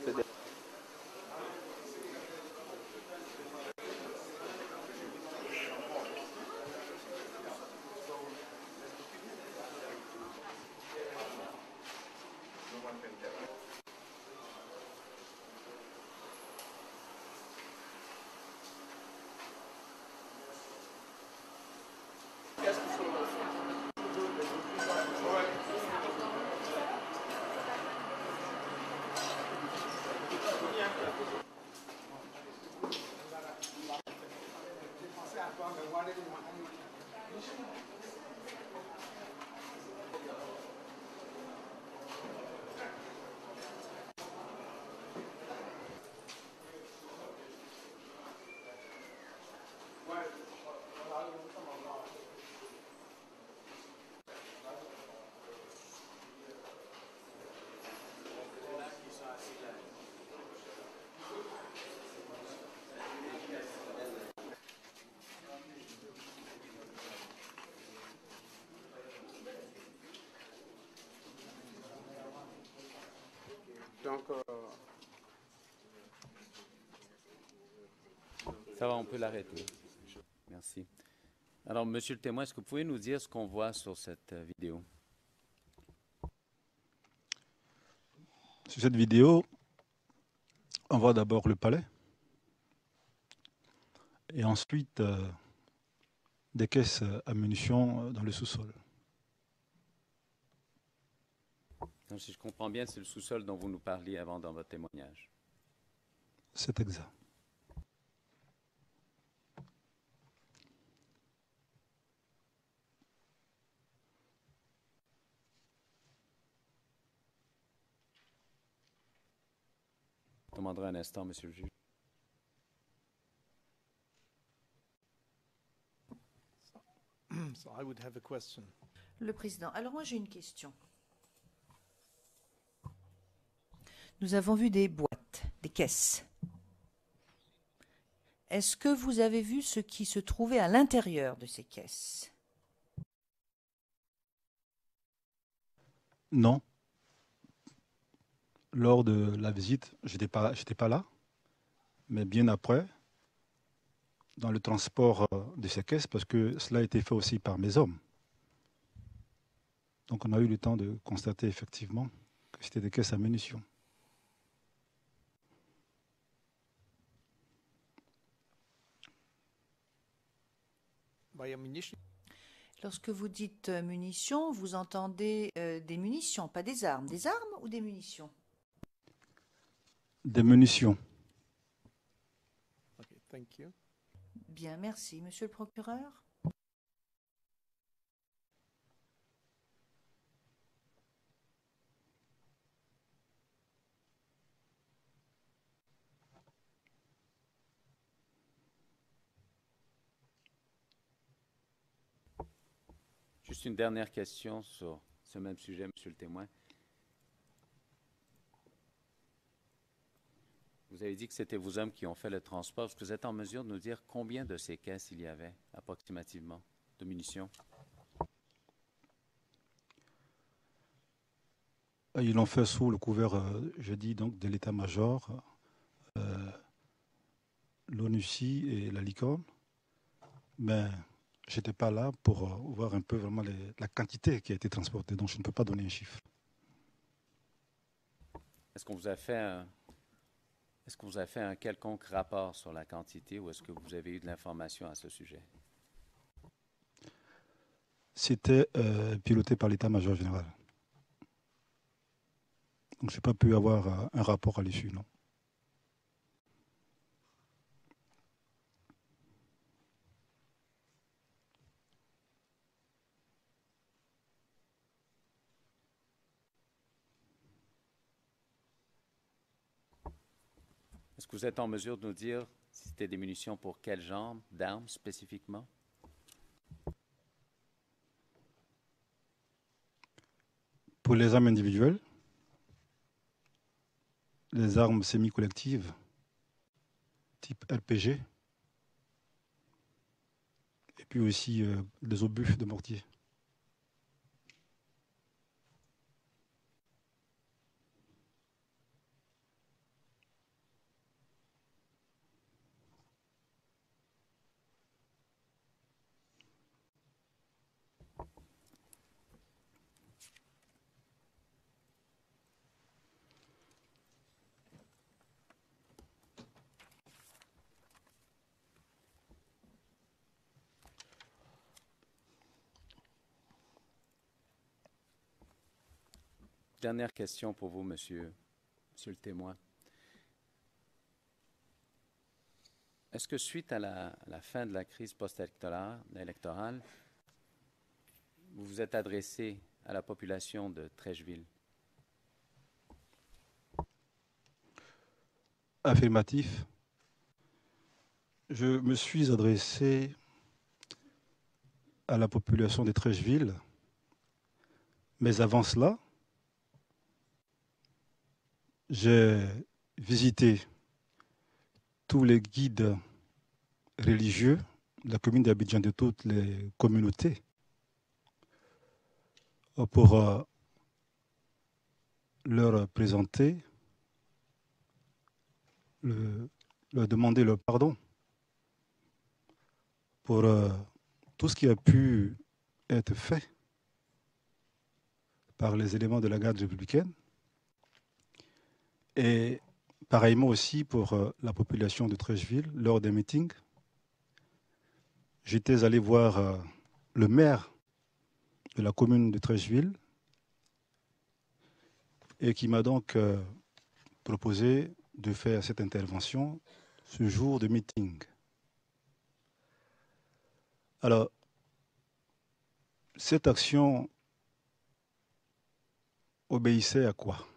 Donc, Ça va, on peut l'arrêter. Merci. Alors, monsieur le témoin, est-ce que vous pouvez nous dire ce qu'on voit sur cette vidéo? Sur cette vidéo, on voit d'abord le palais et ensuite des caisses à munitions dans le sous-sol. Donc, si je comprends bien, c'est le sous-sol dont vous nous parliez avant dans votre témoignage. C'est exact. Je demanderai un instant, monsieur le juge. So I would have a question. Le président. Alors moi j'ai une question. Nous avons vu des boîtes, des caisses. Est-ce que vous avez vu ce qui se trouvait à l'intérieur de ces caisses? Non. Lors de la visite, je n'étais pas là, mais bien après, dans le transport de ces caisses, parce que cela a été fait aussi par mes hommes. Donc on a eu le temps de constater effectivement que c'était des caisses à munitions. By ammunition? Lorsque vous dites munitions, vous entendez des munitions, pas des armes. Des armes ou des munitions? Des munitions. Okay, thank you. Bien, merci. Monsieur le procureur? Juste une dernière question sur ce même sujet, monsieur le témoin. Vous avez dit que c'était vos hommes qui ont fait le transport. Est-ce que vous êtes en mesure de nous dire combien de ces caisses il y avait, approximativement, de munitions? Ils l'ont fait sous le couvert, je dis donc, de l'état-major, l'ONUCI et la licorne. Mais je n'étais pas là pour voir un peu vraiment la quantité qui a été transportée, donc je ne peux pas donner un chiffre. Est-ce qu'on vous a fait un quelconque rapport sur la quantité ou est-ce que vous avez eu de l'information à ce sujet? C'était piloté par l'état-major général. Donc je n'ai pas pu avoir un rapport à l'issue, non. Est-ce que vous êtes en mesure de nous dire si c'était des munitions pour quel genre d'armes spécifiquement? Pour les armes individuelles, les armes semi-collectives, type RPG, et puis aussi des obus de mortier. Dernière question pour vous, monsieur le témoin. Est-ce que suite à la fin de la crise post-électorale, vous vous êtes adressé à la population de Trècheville? Affirmatif. Je me suis adressé à la population de Trècheville, mais avant cela, j'ai visité tous les guides religieux de la commune d'Abidjan, de toutes les communautés, pour leur présenter leur demander leur pardon pour tout ce qui a pu être fait par les éléments de la garde républicaine et pareillement aussi pour la population de Treichville lors des meetings. J'étais allé voir le maire de la commune de Treichville et qui m'a donc proposé de faire cette intervention ce jour de meeting. Alors, cette action obéissait à quoi?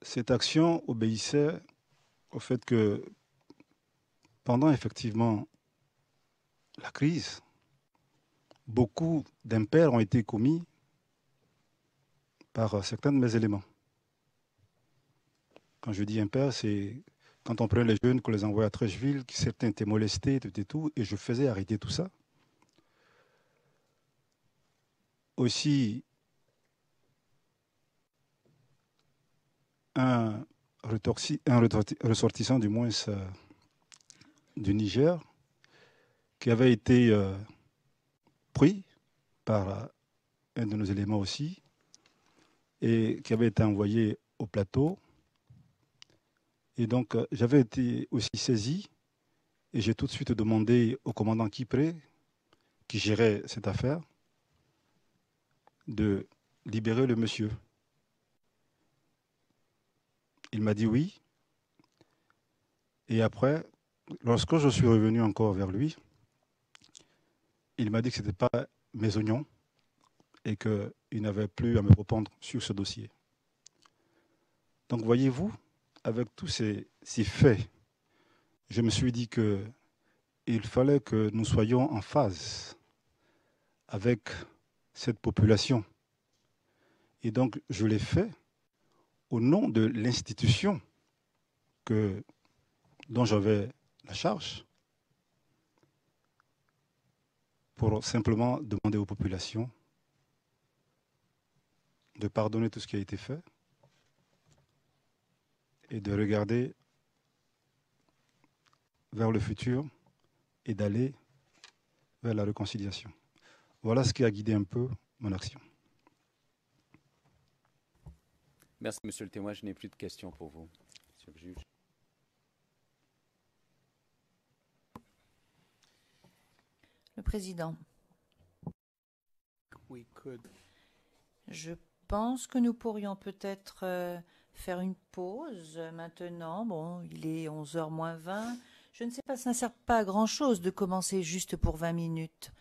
Cette action obéissait au fait que pendant effectivement la crise, beaucoup d'impairs ont été commis par certains de mes éléments. Quand je dis impairs, c'est quand on prenait les jeunes, qu'on les envoyait à Treichville, que certains étaient molestés, tout, et je faisais arrêter tout ça. Aussi, un ressortissant du moins du Niger qui avait été pris par un de nos éléments aussi et qui avait été envoyé au plateau. Et donc, j'avais été aussi saisi et j'ai tout de suite demandé au commandant Kipré, qui gérait cette affaire, de libérer le monsieur. Il m'a dit oui. Et après, lorsque je suis revenu encore vers lui, il m'a dit que ce n'était pas mes oignons et qu'il n'avait plus à me répondre sur ce dossier. Donc, voyez-vous, avec tous ces faits, je me suis dit qu'il fallait que nous soyons en phase avec cette population. Et donc, je l'ai fait au nom de l'institution dont j'avais la charge, pour simplement demander aux populations de pardonner tout ce qui a été fait et de regarder vers le futur et d'aller vers la réconciliation. Voilà ce qui a guidé un peu mon action. Merci, monsieur le témoin. Je n'ai plus de questions pour vous, monsieur le juge. Le président. Je pense que nous pourrions peut-être faire une pause maintenant. Bon, il est 11h moins 20. Je ne sais pas, ça ne sert pas à grand-chose de commencer juste pour 20 minutes.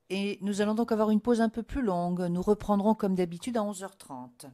Et nous allons donc avoir une pause un peu plus longue. Nous reprendrons comme d'habitude à 11h30.